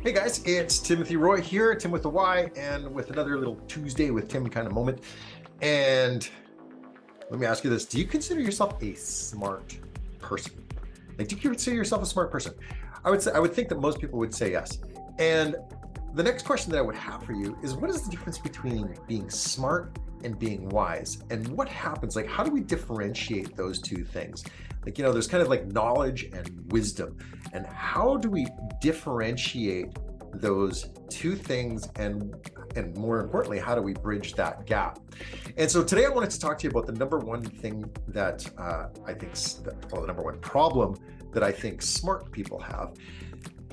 Hey guys, it's Timothy Roy here, Tim with the Y, and with another little Tuesday with Tim kind of moment. And let me ask you this: do you consider yourself a smart person? Like, do you consider yourself a smart person? I would think that most people would say yes. And the next question that I would have for you is, what is the difference between being smart and being wise? And what happens? Like, how do we differentiate those two things? Like, there's kind of like knowledge and wisdom. And how do we differentiate those two things, and more importantly, how do we bridge that gap? And so today I wanted to talk to you about the number one thing that the number one problem that I think smart people have.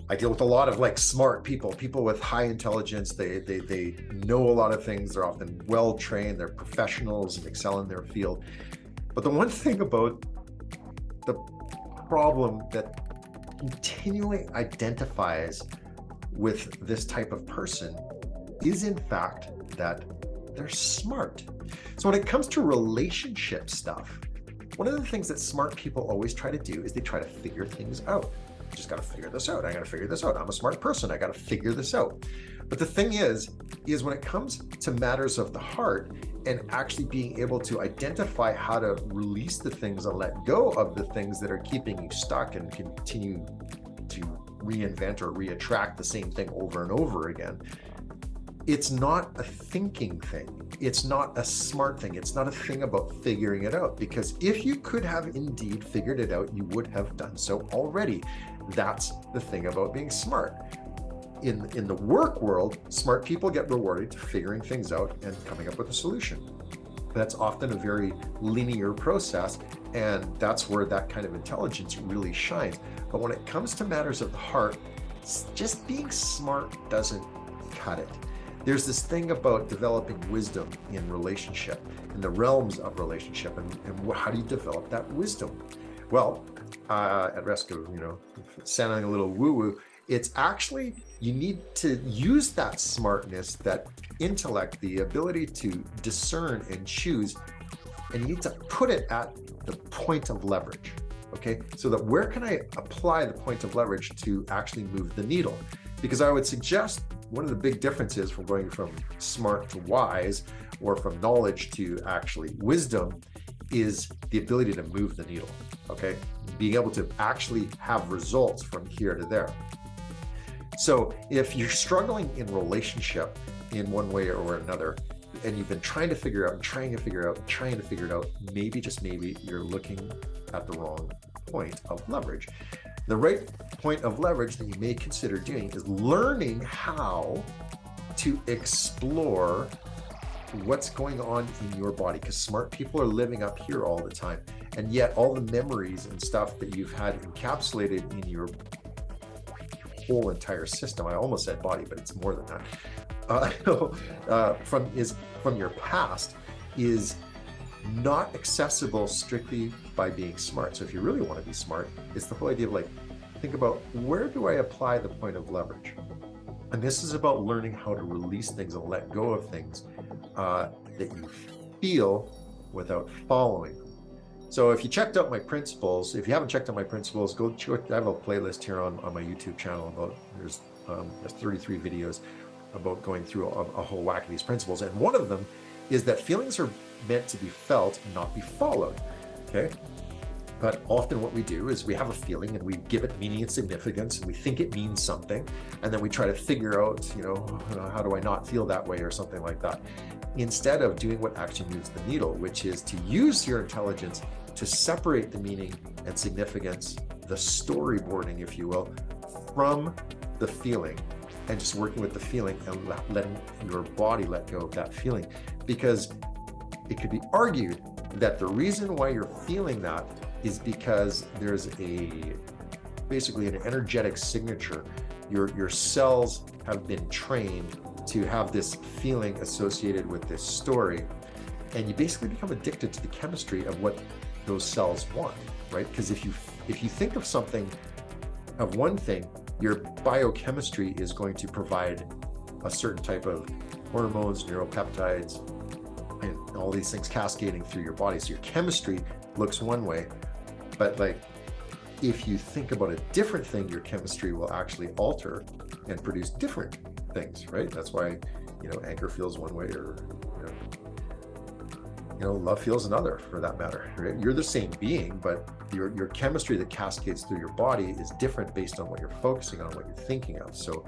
I deal with a lot of like smart people with high intelligence. They know a lot of things. They're often well trained. They're professionals and excel in their field. But the one thing about the problem that continually identifies with this type of person is in fact that they're smart. So when it comes to relationship stuff, one of the things that smart people always try to do is they try to figure things out. Just got to figure this out. I got to figure this out. I'm a smart person. I got to figure this out. But the thing is when it comes to matters of the heart and actually being able to identify how to release the things and let go of the things that are keeping you stuck and continue to reinvent or reattract the same thing over and over again, it's not a thinking thing. It's not a smart thing. It's not a thing about figuring it out, because if you could have indeed figured it out, you would have done so already. That's the thing about being smart. In the work world, smart people get rewarded for figuring things out and coming up with a solution. That's often a very linear process, and that's where that kind of intelligence really shines. But when it comes to matters of the heart, just being smart doesn't cut it. There's this thing about developing wisdom in relationship, in the realms of relationship, and how do you develop that wisdom? Well, at risk of sounding a little woo-woo, it's actually, you need to use that smartness, that intellect, the ability to discern and choose, and you need to put it at the point of leverage. Okay, so that where can I apply the point of leverage to actually move the needle? Because I would suggest one of the big differences from going from smart to wise, or from knowledge to actually wisdom, is the ability to move the needle. Okay, being able to actually have results from here to there. So if you're struggling in relationship in one way or another, and you've been trying to figure it out, maybe, just maybe, you're looking at the wrong point of leverage. The right point of leverage that you may consider doing is learning how to explore what's going on in your body, because smart people are living up here all the time, and yet all the memories and stuff that you've had encapsulated in your whole entire system, I almost said body, but it's more than that, from your past, is not accessible strictly by being smart. So if you really want to be smart, it's the whole idea of like, think about, where do I apply the point of leverage? And this is about learning how to release things and let go of things that you feel without following them. So if you checked out my principles, if you haven't checked out my principles, go check. I have a playlist here on my YouTube channel about, there's 33 videos about going through a whole whack of these principles. And one of them is that feelings are meant to be felt, not be followed. Okay. But often what we do is we have a feeling and we give it meaning and significance, and we think it means something. And then we try to figure out, how do I not feel that way, or something like that, instead of doing what actually moves the needle, which is to use your intelligence to separate the meaning and significance, the storyboarding, if you will, from the feeling, and just working with the feeling and letting your body let go of that feeling. Because it could be argued that the reason why you're feeling that is because there's basically an energetic signature. Your cells have been trained to have this feeling associated with this story, and you basically become addicted to the chemistry of what those cells want, right? Because if you think of something, of one thing, your biochemistry is going to provide a certain type of hormones, neuropeptides, and all these things cascading through your body. So your chemistry looks one way, but like if you think about a different thing, your chemistry will actually alter and produce different things, right? That's why, anger feels one way, or, love feels another, for that matter, right? You're the same being, but your chemistry that cascades through your body is different based on what you're focusing on, what you're thinking of. So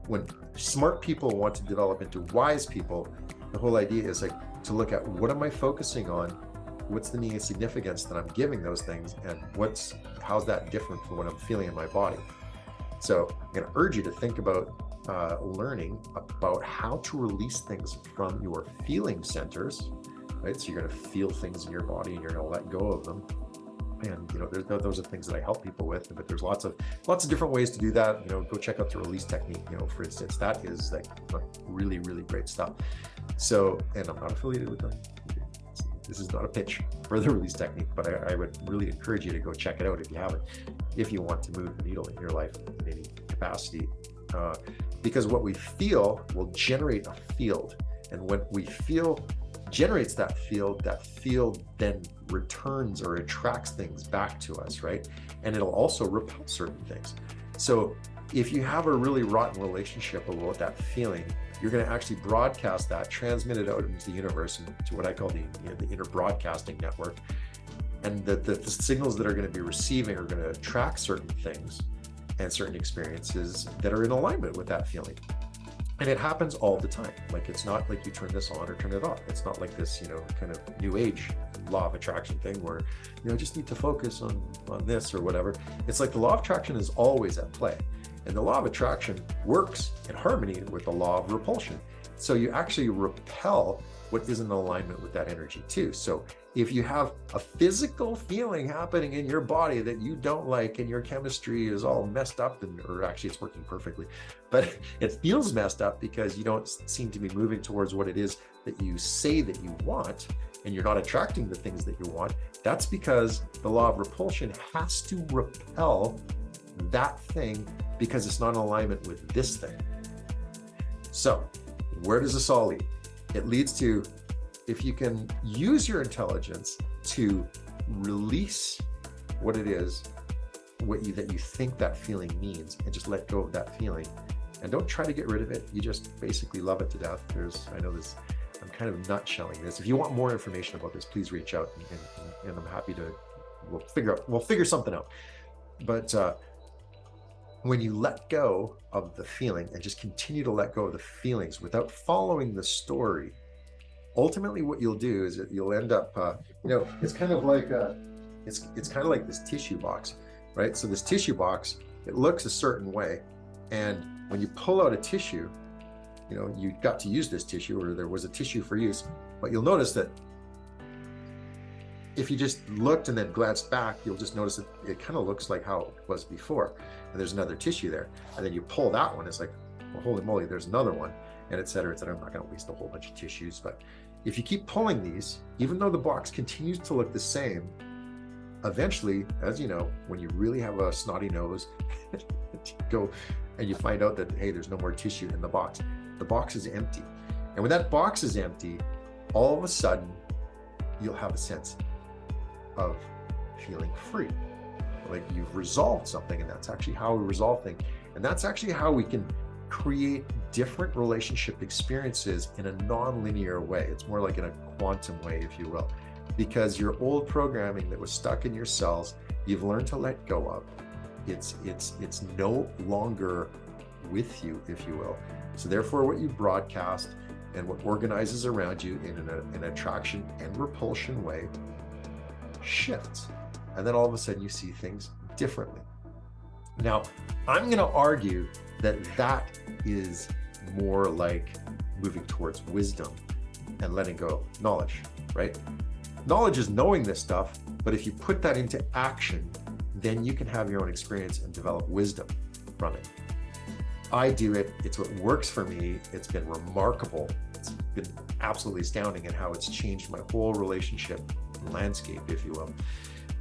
when smart people want to develop into wise people, the whole idea is like to look at, what am I focusing on? What's the meaning of significance that I'm giving those things, and how's that different from what I'm feeling in my body? So I'm going to urge you to think about learning about how to release things from your feeling centers, right? So you're going to feel things in your body and you're going to let go of them. And those are things that I help people with, but there's lots of different ways to do that. Go check out the release technique, for instance. That is like really, really great stuff. So, and I'm not affiliated with them. This is not a pitch for the release technique, but I would really encourage you to go check it out if you haven't, if you want to move the needle in your life in any capacity. Because what we feel will generate a field, and what we feel generates that field then returns or attracts things back to us, right? And it'll also repel certain things. So if you have a really rotten relationship about that feeling, you're going to actually broadcast that, transmit it out into the universe, and to what I call the inner broadcasting network. And the signals that are going to be receiving are going to attract certain things and certain experiences that are in alignment with that feeling. And it happens all the time. Like, it's not like you turn this on or turn it off. It's not like this, kind of new age law of attraction thing where, just need to focus on this or whatever. It's like the law of attraction is always at play. And the law of attraction works in harmony with the law of repulsion. So you actually repel what is in alignment with that energy too. So if you have a physical feeling happening in your body that you don't like, and your chemistry is all messed up, or actually it's working perfectly, but it feels messed up because you don't seem to be moving towards what it is that you say that you want, and you're not attracting the things that you want, that's because the law of repulsion has to repel that thing, because it's not in alignment with this thing. So where does this all lead? It leads to, if you can use your intelligence to release what it is, that you think that feeling means, and just let go of that feeling, and don't try to get rid of it. You just basically love it to death. I'm kind of nutshelling this. If you want more information about this, please reach out, and I'm happy to, we'll figure something out. But when you let go of the feeling and just continue to let go of the feelings without following the story, ultimately what you'll do is that you'll end up, it's kind of like it's kind of like this tissue box, right? So this tissue box, it looks a certain way, and when you pull out a tissue, you got to use this tissue, or there was a tissue for use, but you'll notice that if you just looked and then glanced back, you'll just notice that it kind of looks like how it was before, and there's another tissue there, and then you pull that one, it's like, well, holy moly, there's another one, and et cetera, et cetera. I'm not going to waste a whole bunch of tissues, but if you keep pulling these, even though the box continues to look the same, eventually, as you know, when you really have a snotty nose, go and you find out that, hey, there's no more tissue in the box. The box is empty. And when that box is empty, all of a sudden, you'll have a sense of feeling free. Like you've resolved something, and that's actually how we resolve things. And that's actually how we can create different relationship experiences in a non-linear way. It's more like in a quantum way, if you will, because your old programming that was stuck in your cells, you've learned to let go of. It's no longer with you, if you will. So therefore, what you broadcast and what organizes around you in an attraction and repulsion way shifts. And then all of a sudden you see things differently. Now, I'm going to argue that that is more like moving towards wisdom and letting go of knowledge, right? Knowledge is knowing this stuff, but if you put that into action, then you can have your own experience and develop wisdom from it. I do it. It's what works for me. It's been remarkable. It's been absolutely astounding in how it's changed my whole relationship landscape, if you will.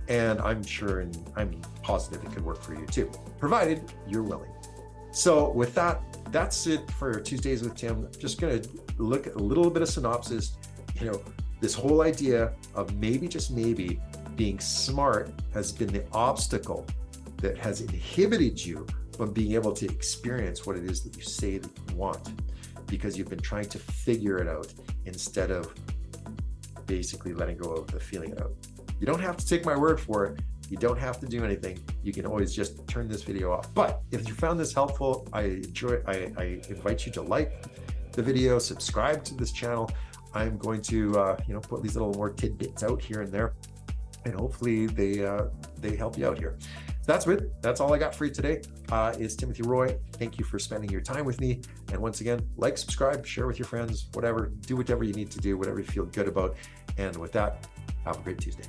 And I'm sure, and I'm positive it could work for you too, provided you're willing. So with that, that's it for Tuesdays with Tim. Just going to look at a little bit of synopsis. This whole idea of maybe, just maybe, being smart has been the obstacle that has inhibited you from being able to experience what it is that you say that you want, because you've been trying to figure it out instead of basically letting go of the feeling it out. You don't have to take my word for it. You don't have to do anything. You can always just turn this video off. But if you found this helpful, I invite you to like the video, subscribe to this channel. I'm going to put these little more tidbits out here and there, and hopefully they help you out here. That's it. That's all I got for you today. Is Timothy Roy. Thank you for spending your time with me. And once again, like, subscribe, share with your friends, whatever. Do whatever you need to do, whatever you feel good about. And with that, have a great Tuesday.